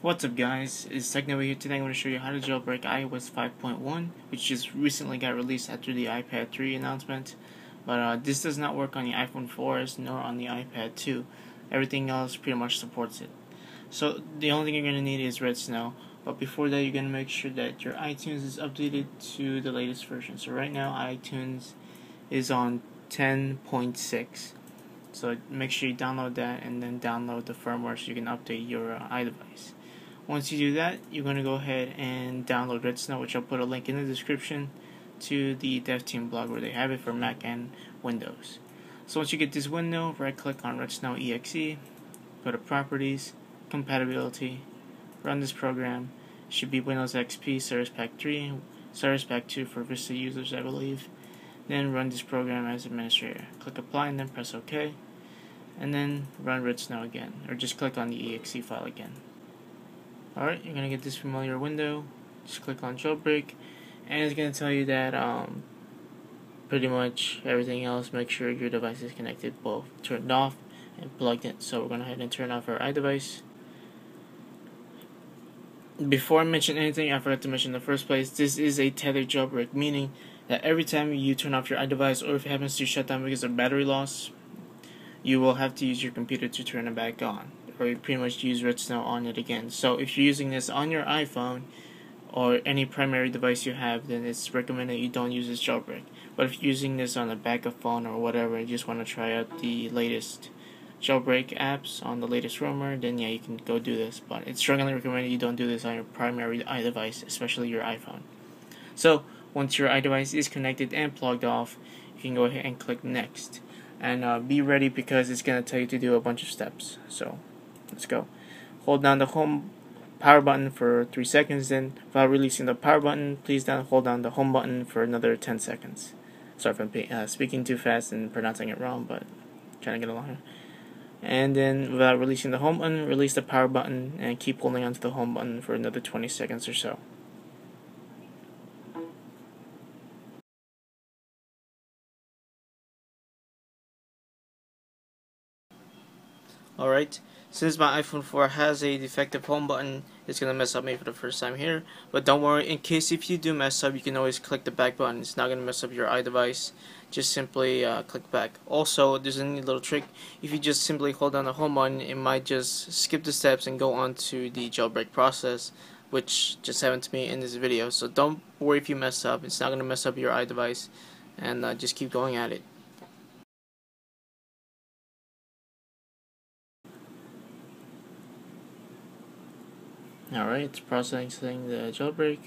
What's up guys, it's Techno here. Today I'm going to show you how to jailbreak iOS 5.1, which just recently got released after the iPad 3 announcement. But this does not work on the iPhone 4s nor on the iPad 2. Everything else pretty much supports it. So the only thing you're going to need is Red Snow. But before that, you're going to make sure that your iTunes is updated to the latest version. So right now iTunes is on 10.6. So make sure you download that and then download the firmware so you can update your iDevice. Once you do that, you're going to go ahead and download Red Snow, which I'll put a link in the description to the dev team blog where they have it for Mac and Windows. So once you get this window, right click on Red Snow EXE, go to Properties, Compatibility, run this program. It should be Windows XP, Service Pack 3, Service Pack 2 for Vista users, I believe. Then run this program as administrator. Click Apply and then press OK. And then run Red Snow again, or just click on the EXE file again. Alright, you're going to get this familiar window. Just click on Jailbreak, and it's going to tell you that pretty much everything else, make sure your device is connected, both turned off and plugged in. So we're going to go ahead and turn off our iDevice. Before I mention anything, I forgot to mention in the first place, this is a tethered jailbreak, meaning that every time you turn off your iDevice, or if it happens to shut down because of battery loss, you will have to use your computer to turn it back on, or you pretty much use Red Snow on it again. So if you're using this on your iPhone or any primary device you have, then it's recommended you don't use this jailbreak. But if you're using this on a backup phone or whatever, and you just want to try out the latest jailbreak apps on the latest firmware, then yeah, you can go do this. But it's strongly recommended you don't do this on your primary iDevice, especially your iPhone. So once your iDevice is connected and plugged off, you can go ahead and click Next. And be ready, because it's going to tell you to do a bunch of steps. So let's go. Hold down the home power button for 3 seconds, then while releasing the power button, please hold down the home button for another 10 seconds. Sorry if I'm speaking too fast and pronouncing it wrong, but trying to get along here. And then without releasing the home button, release the power button and keep holding onto the home button for another 20 seconds or so. Alright, since my iPhone 4 has a defective home button, it's going to mess up me for the first time here. But don't worry, in case if you do mess up, you can always click the back button. It's not going to mess up your iDevice. Just simply click back. Also, there's a neat little trick. If you just simply hold down the home button, it might just skip the steps and go on to the jailbreak process, which just happened to me in this video. So don't worry if you mess up. It's not going to mess up your iDevice, and just keep going at it. Alright, it's processing the jailbreak.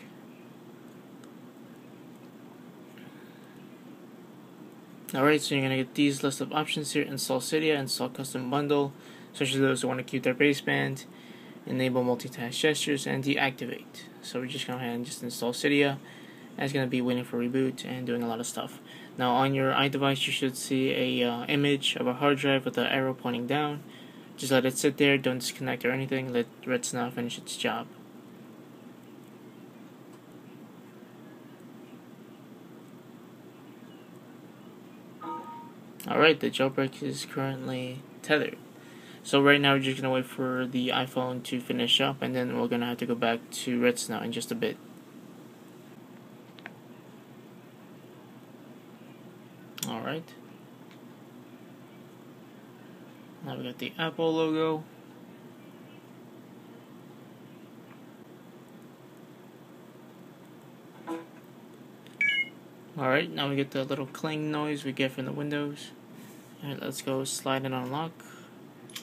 Alright, so you're going to get these list of options here: install Cydia, install custom bundle, especially those who want to keep their baseband, enable multitask gestures, and deactivate. So we're just going to go ahead and just install Cydia, and it's going to be waiting for reboot and doing a lot of stuff. Now on your iDevice, you should see a image of a hard drive with the arrow pointing down. Just let it sit there, don't disconnect or anything, let Red Snow finish its job. Alright, the jailbreak is currently tethered. So right now we're just going to wait for the iPhone to finish up, and then we're going to have to go back to Red Snow in just a bit. Alright. Now we got the Apple logo. Alright, now we get the little cling noise we get from the Windows. Alright, let's go slide and unlock.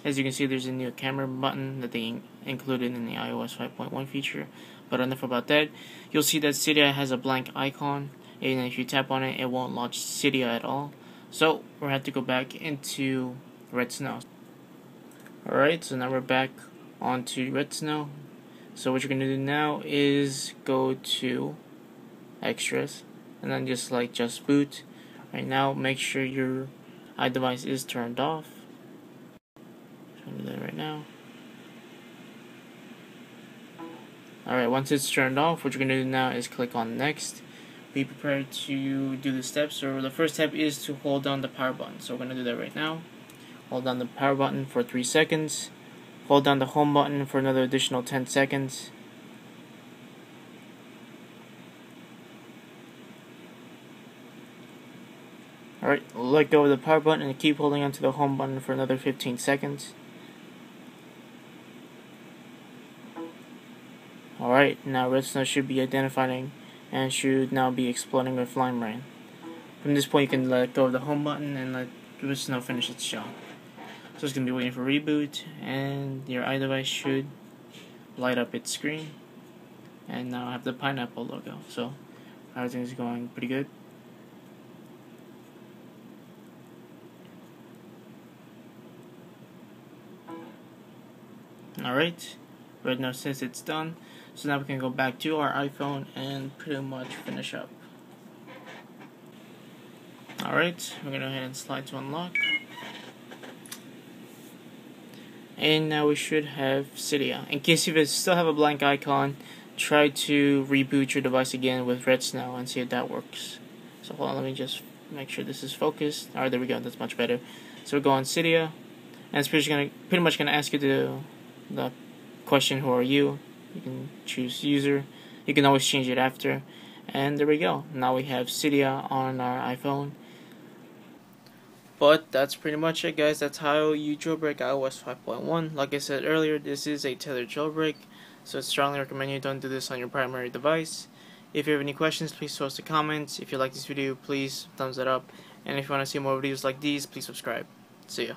As you can see, there's a new camera button that they included in the iOS 5.1 feature. But enough about that. You'll see that Cydia has a blank icon, and if you tap on it, it won't launch Cydia at all. So we'll have to go back into Red Snow. Alright, so now we're back onto Red Snow. So what you're going to do now is go to Extras, and then just boot. Right now, make sure your iDevice is turned off. So I'm going to do that right now. Alright, once it's turned off, what you're going to do now is click on Next. Be prepared to do the steps. So the first step is to hold down the power button. So we're going to do that right now. Hold down the power button for 3 seconds. Hold down the home button for another additional 10 seconds. Alright, let go of the power button and keep holding onto the home button for another 15 seconds. Alright, now redstone should be identifying and should now be exploding with lime rain. From this point you can let go of the home button and let redstone finish its job. So it's going to be waiting for reboot, and your iDevice should light up its screen and now have the pineapple logo. So everything's going pretty good. Alright, red now says it's done. So now we can go back to our iPhone and pretty much finish up. Alright, we're going to go ahead and slide to unlock. And now we should have Cydia. In case you still have a blank icon, try to reboot your device again with Red Snow and see if that works. So hold on, let me just make sure this is focused. Alright, there we go, that's much better. So we go on Cydia, and it's pretty much gonna ask you the question, who are you? You can choose user. You can always change it after. And there we go. Now we have Cydia on our iPhone. But that's pretty much it, guys. That's how you jailbreak iOS 5.1. Like I said earlier, this is a tethered jailbreak, so I strongly recommend you don't do this on your primary device. If you have any questions, please post a comment. If you like this video, please thumbs it up. And if you want to see more videos like these, please subscribe. See ya.